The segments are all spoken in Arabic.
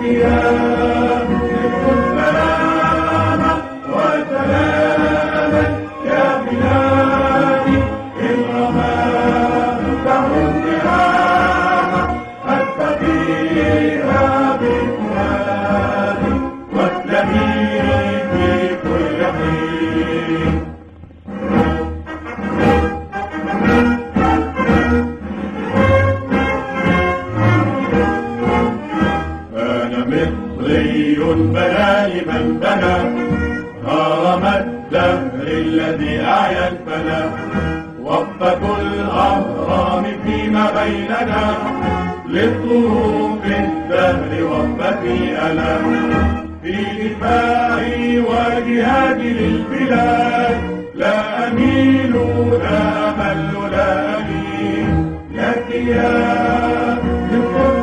يا مصر السلامة وسلاما يا بلادي الرماد بحر النعامة أستقيها بفؤادي واسلمي في كل حين. مصري بنى لمن بنى هرم الدهر الذي أعيا الفنا وقفة الأهرام فيما بيننا للظروف الدهر وقفتي أنا في دفاعي وجهادي للبلاد لا أميل لا أمل لا ألين لك يا مصر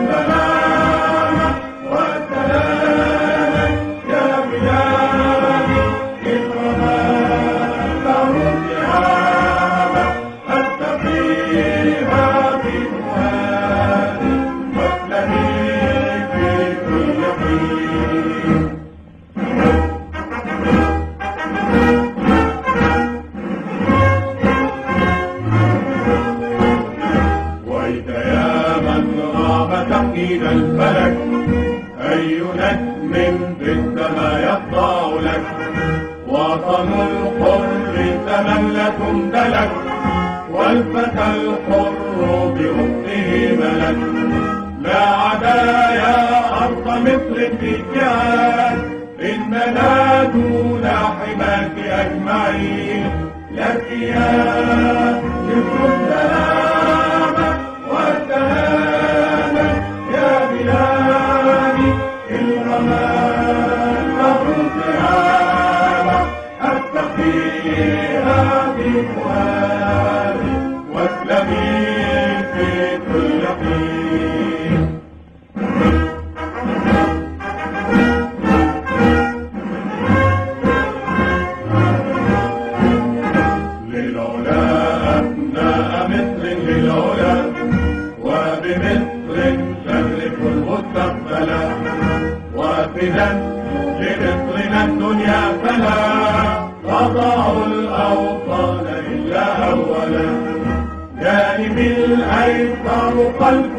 تقييد الفلك أي نجم في السماء يخضع لك وطن الحر تملة امتلك والفتى الحر بأخته ملك لا عدا يا أرض مصر في الجهاد إننا دون حماك أجمعين لك يا مصر السلامة والسلامة يا بلادي الرماد بحر النعامة أستقيها بفؤادي واسلمي في كل حين. للعلا أبناء مصر للعلا وبمصر نشرف المستقبل وفدا لمصرنا الدنيا فلا تضع الأوطان إلا أولا جانب الأيسر قلب